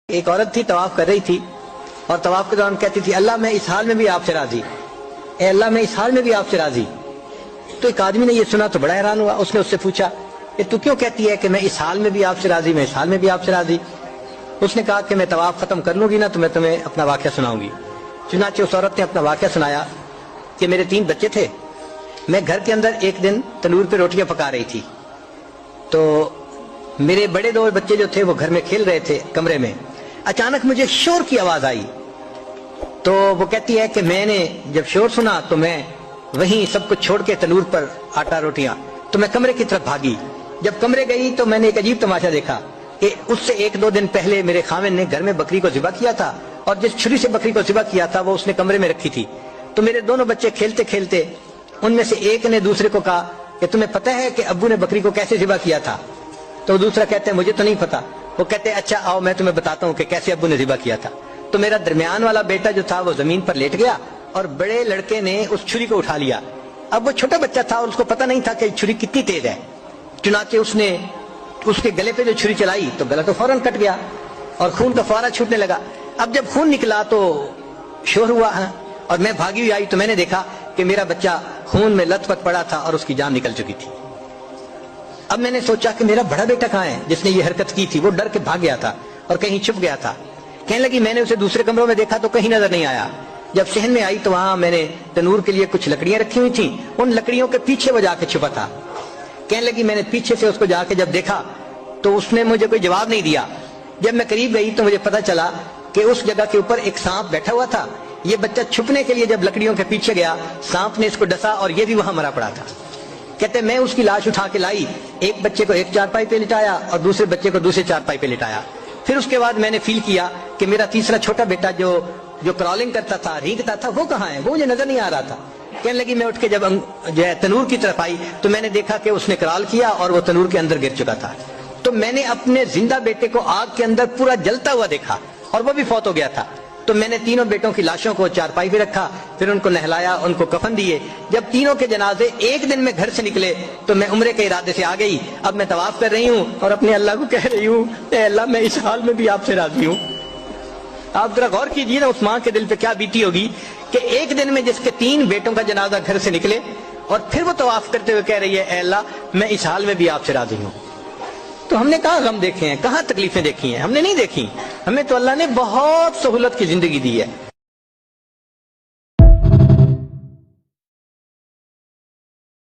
ایک عورت تھی طواف کر رہی تھی اور طواف کے دوران کہتی تھی اللہ میں اس حال میں بھی آپ سے راضی، اے اللہ میں اس حال میں بھی آپ سے راضی۔ تو ایک آدمی نے یہ سنا تو بڑا حیران ہوا، اس نے اس سے پوچھا کہ تو کیوں کہتی ہے کہ میں اس حال میں بھی آپ سے راضی، میں اس حال میں بھی آپ سے راضی؟ اس نے کہا کہ میں طواف ختم کر لوں گی نا تو میں تمہیں اپنا واقعہ سناؤں گی۔ چنانچہ اس عورت نے اپنا واقعہ سنایا کہ میرے 3 بچے تھے، میں گھر کے اندر ایک دن تنور پہ روٹیاں پکا رہی تھی تو میرے بڑے 2 بچے جو تھے وہ گھر میں کھیل رہے تھے کمرے میں، اچانک مجھے شور کی آواز آئی تو وہ کہتی ہے کہ میں نے جب شور سنا تو میں وہیں سب کچھ چھوڑ کے تنور پر آٹا روٹیاں تو میں کمرے کی طرف بھاگی۔ جب کمرے گئی تو میں نے ایک عجیب تماشا دیکھا کہ اس سے 1-2 دن پہلے میرے خاوند نے گھر میں بکری کو ذبح کیا تھا اور جس چھری سے بکری کو ذبح کیا تھا وہ اس نے کمرے میں رکھی تھی۔ تو میرے دونوں بچے کھیلتے کھیلتے ان میں سے ایک نے دوسرے کو کہا کہ تمہیں پتہ ہے کہ ابو نے بکری کو کیسے ذبح کیا تھا؟ تو دوسرا کہتے ہیں مجھے تو نہیں پتا۔ وہ کہتے ہیں اچھا آؤ میں تمہیں بتاتا ہوں کہ کیسے ابو نے ذبح کیا تھا۔ تو میرا درمیان والا بیٹا جو تھا وہ زمین پر لیٹ گیا اور بڑے لڑکے نے اس چھری کو اٹھا لیا۔ اب وہ چھوٹا بچہ تھا اور اس کو پتہ نہیں تھا کہ چھری کتنی تیز ہے، چنانچہ اس نے اس کے گلے پہ جو چھری چلائی تو گلا تو فوراً کٹ گیا اور خون کا فوارہ چھوٹنے لگا۔ اب جب خون نکلا تو شور ہوا اور میں بھاگی ہوئی آئی تو میں نے دیکھا کہ میرا بچہ خون میں لت پت پڑا تھا اور اس کی جان نکل چکی تھی۔ اب میں نے سوچا کہ میرا بڑا بیٹا کہاں ہے جس نے یہ حرکت کی تھی؟ وہ ڈر کے بھاگ گیا تھا اور کہیں چھپ گیا تھا۔ کہنے لگی میں نے اسے دوسرے کمروں میں دیکھا تو کہیں نظر نہیں آیا۔ جب صحن میں آئی تو وہاں میں نے تنور کے لیے کچھ لکڑیاں رکھی ہوئی تھیں، ان لکڑیوں کے پیچھے وہ جا کے چھپا تھا۔ کہنے لگی میں نے پیچھے سے اس کو جا کے جب دیکھا تو اس نے مجھے کوئی جواب نہیں دیا۔ جب میں قریب گئی تو مجھے پتہ چلا کہ اس جگہ کے اوپر ایک سانپ بیٹھا ہوا تھا۔ یہ بچہ چھپنے کے لیے جب لکڑیوں کے پیچھے گیا سانپ نے اس کو ڈسا اور یہ بھی وہاں مرا پڑا تھا۔ کہتے میں اس کی لاش اٹھا کے لائی، ایک بچے کو ایک چارپائی پہ لٹایا اور دوسرے بچے کو دوسرے چارپائی پہ لٹایا۔ پھر اس کے بعد میں نے فیل کیا کہ میرا تیسرا چھوٹا بیٹا جو کرالنگ کرتا تھا، رینگتا تھا، وہ کہاں ہے؟ وہ مجھے نظر نہیں آ رہا تھا۔ کہنے لگی میں اٹھ کے جب جو ہے تنور کی طرف آئی تو میں نے دیکھا کہ اس نے کرال کیا اور وہ تنور کے اندر گر چکا تھا۔ تو میں نے اپنے زندہ بیٹے کو آگ کے اندر پورا جلتا ہوا دیکھا اور وہ بھی فوت ہو گیا تھا۔ تو میں نے تینوں بیٹوں کی لاشوں کو چارپائی پہ رکھا، پھر ان کو نہلایا، ان کو کفن دیے۔ جب تینوں کے جنازے ایک دن میں گھر سے نکلے تو میں عمرے کے ارادے سے آ گئی۔ اب میں طواف کر رہی ہوں اور اپنے اللہ کو کہہ رہی ہوں اے اللہ میں اس حال میں بھی آپ سے راضی ہوں۔ آپ ذرا غور کیجئے نا اس ماں کے دل پہ کیا بیتی ہوگی کہ ایک دن میں جس کے 3 بیٹوں کا جنازہ گھر سے نکلے اور پھر وہ طواف کرتے ہوئے کہہ رہی ہے اے اللہ میں اس حال میں بھی آپ سے راضی ہوں۔ تو ہم نے کہاں غم دیکھے ہیں، کہاں تکلیفیں دیکھی ہیں؟ ہم نے نہیں دیکھی۔ ہمیں تو اللہ نے بہت سہولت کی زندگی دی ہے۔